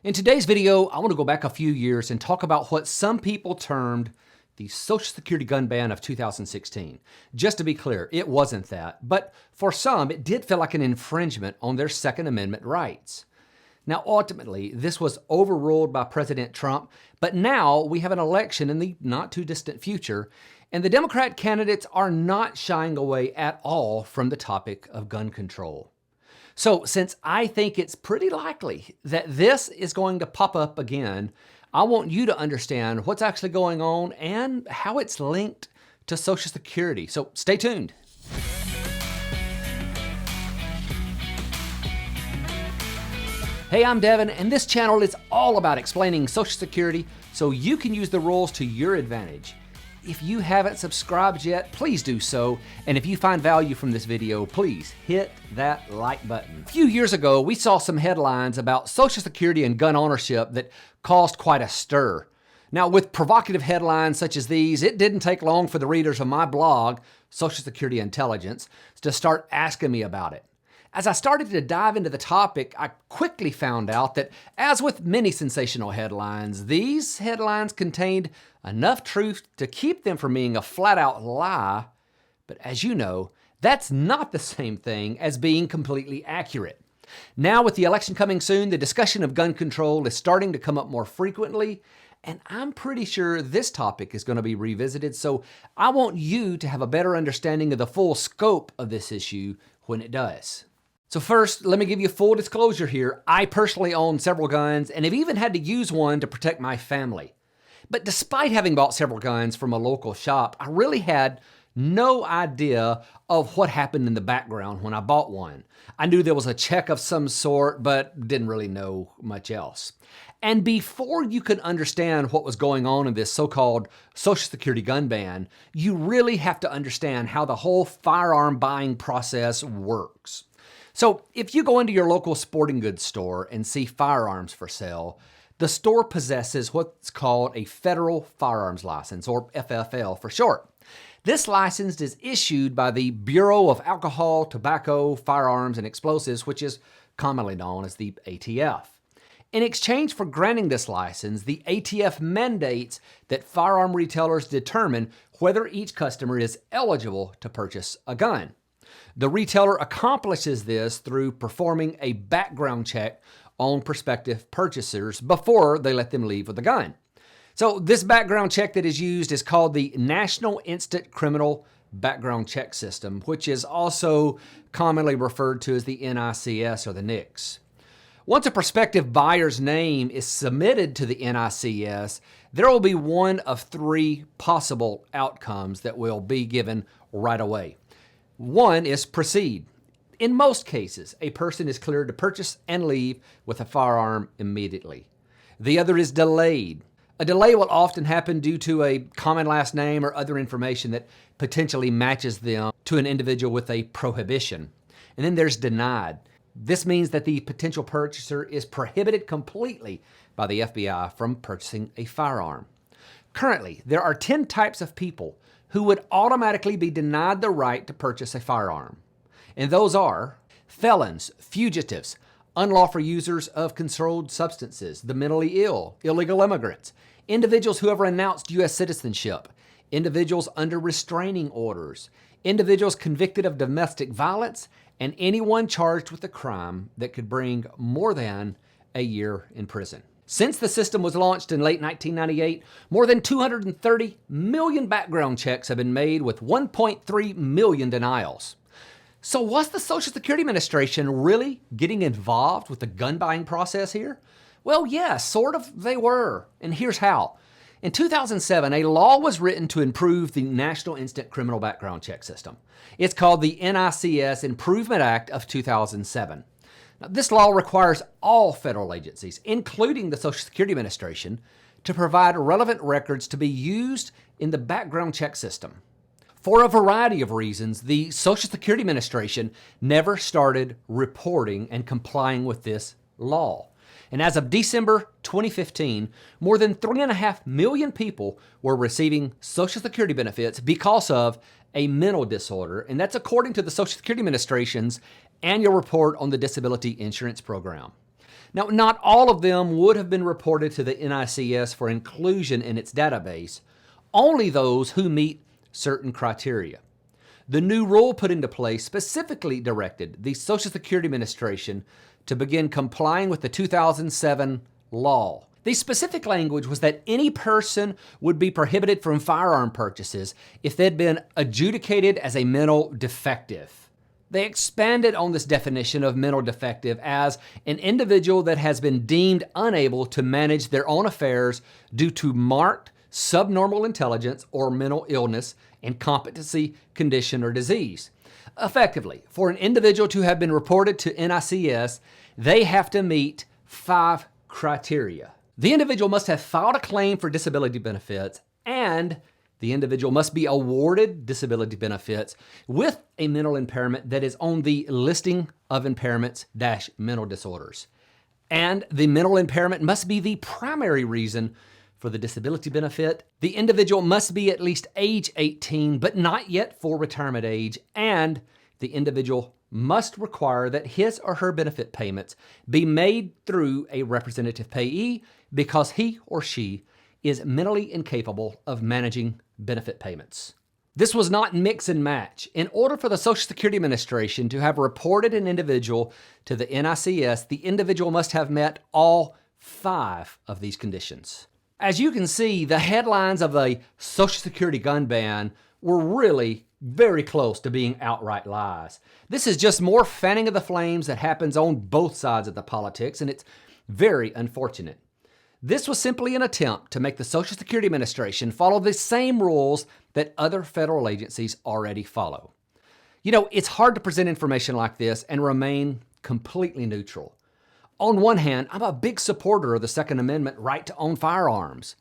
In today's video, I want to go back a few years and talk about what some people termed the Social Security gun ban of 2016. Just to be clear, it wasn't that, but for some, it did feel like an infringement on their Second Amendment rights. Now, ultimately, this was overruled by President Trump, but now we have an election in the not too distant future, and the Democrat candidates are not shying away at all from the topic of gun control. So, since I think it's pretty likely that this is going to pop up again, I want you to understand what's actually going on and how it's linked to Social Security. So, stay tuned. Hey, I'm Devin, and this channel is all about explaining Social Security so you can use the rules to your advantage. If you haven't subscribed yet, please do so. And if you find value from this video, please hit that like button. A few years ago, we saw some headlines about Social Security and gun ownership that caused quite a stir. Now, with provocative headlines such as these, it didn't take long for the readers of my blog, Social Security Intelligence, to start asking me about it. As I started to dive into the topic, I quickly found out that, as with many sensational headlines, these headlines contained enough truth to keep them from being a flat-out lie. But as you know, that's not the same thing as being completely accurate. Now, with the election coming soon, the discussion of gun control is starting to come up more frequently, and I'm pretty sure this topic is going to be revisited, so I want you to have a better understanding of the full scope of this issue when it does. So first, let me give you full disclosure here. I personally own several guns and have even had to use one to protect my family. But despite having bought several guns from a local shop, I really had no idea of what happened in the background when I bought one. I knew there was a check of some sort, but didn't really know much else. And before you could understand what was going on in this so-called Social Security gun ban, you really have to understand how the whole firearm buying process works. So if you go into your local sporting goods store and see firearms for sale, the store possesses what's called a Federal Firearms License, or FFL for short. This license is issued by the Bureau of Alcohol, Tobacco, Firearms, and Explosives, which is commonly known as the ATF. In exchange for granting this license, the ATF mandates that firearm retailers determine whether each customer is eligible to purchase a gun. The retailer accomplishes this through performing a background check on prospective purchasers before they let them leave with a gun. So this background check that is used is called the National Instant Criminal Background Check System, which is also commonly referred to as the NICS or the NICS. Once a prospective buyer's name is submitted to the NICS, there will be one of three possible outcomes that will be given right away. One is proceed. In most cases, a person is cleared to purchase and leave with a firearm immediately. The other is delayed. A delay will often happen due to a common last name or other information that potentially matches them to an individual with a prohibition. And then there's denied. This means that the potential purchaser is prohibited completely by the FBI from purchasing a firearm. Currently, there are 10 types of people who would automatically be denied the right to purchase a firearm. And those are felons, fugitives, unlawful users of controlled substances, the mentally ill, illegal immigrants, individuals who have renounced U.S. citizenship, individuals under restraining orders, individuals convicted of domestic violence, and anyone charged with a crime that could bring more than a year in prison. Since the system was launched in late 1998, more than 230 million background checks have been made with 1.3 million denials. So was the Social Security Administration really getting involved with the gun buying process here? Well, yes, sort of they were, and here's how. In 2007, a law was written to improve the National Instant Criminal Background Check System. It's called the N Ics Improvement Act of 2007. Now, this law requires all federal agencies, including the Social Security Administration, to provide relevant records to be used in the background check system. For a variety of reasons, the Social Security Administration never started reporting and complying with this law. And as of December 2015, more than 3.5 million people were receiving Social Security benefits because of a mental disorder, and that's according to the Social Security Administration's annual report on the Disability Insurance Program. Now, not all of them would have been reported to the NICS for inclusion in its database, only those who meet certain criteria. The new rule put into place specifically directed the Social Security Administration to begin complying with the 2007 law. The specific language was that any person would be prohibited from firearm purchases if they'd been adjudicated as a mental defective. They expanded on this definition of mental defective as an individual that has been deemed unable to manage their own affairs due to marked subnormal intelligence or mental illness, incompetency, condition, or disease. Effectively, for an individual to have been reported to NICS, they have to meet 5 criteria. The individual must have filed a claim for disability benefits, and the individual must be awarded disability benefits with a mental impairment that is on the listing of impairments-mental disorders. And the mental impairment must be the primary reason for the disability benefit. The individual must be at least age 18, but not yet for retirement age, and the individual must require that his or her benefit payments be made through a representative payee because he or she is mentally incapable of managing benefit payments. This was not mix and match. In order for the Social Security Administration to have reported an individual to the NICS, the individual must have met all 5 of these conditions. As you can see, the headlines of a Social Security gun ban were really very close to being outright lies. This is just more fanning of the flames that happens on both sides of the politics, and it's very unfortunate. This was simply an attempt to make the Social Security Administration follow the same rules that other federal agencies already follow. You know, it's hard to present information like this and remain completely neutral. On one hand, I'm a big supporter of the Second Amendment right to own firearms.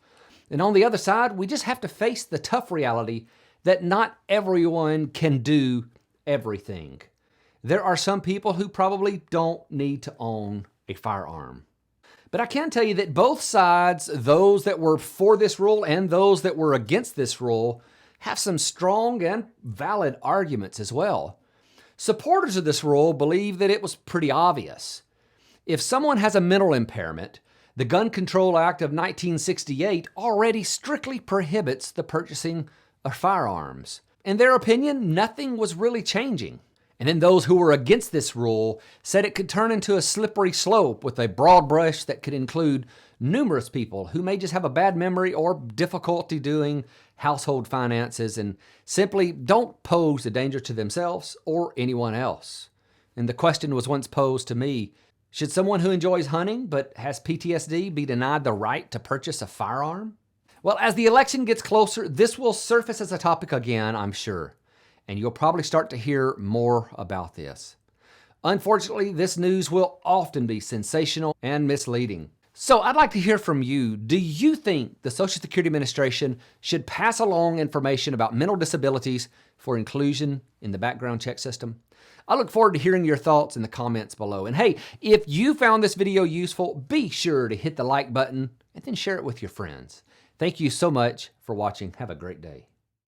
And on the other side, we just have to face the tough reality that not everyone can do everything. There are some people who probably don't need to own a firearm. But I can tell you that both sides, those that were for this rule and those that were against this rule, have some strong and valid arguments as well. Supporters of this rule believe that it was pretty obvious. If someone has a mental impairment, the Gun Control Act of 1968 already strictly prohibits the purchasing of firearms. In their opinion, nothing was really changing. And then those who were against this rule said it could turn into a slippery slope with a broad brush that could include numerous people who may just have a bad memory or difficulty doing household finances and simply don't pose a danger to themselves or anyone else. And the question was once posed to me, should someone who enjoys hunting but has PTSD be denied the right to purchase a firearm? Well, as the election gets closer, this will surface as a topic again, I'm sure. And you'll probably start to hear more about this. Unfortunately, this news will often be sensational and misleading. So I'd like to hear from you. Do you think the Social Security Administration should pass along information about mental disabilities for inclusion in the background check system? I look forward to hearing your thoughts in the comments below. And hey, if you found this video useful, be sure to hit the like button and then share it with your friends. Thank you so much for watching. Have a great day.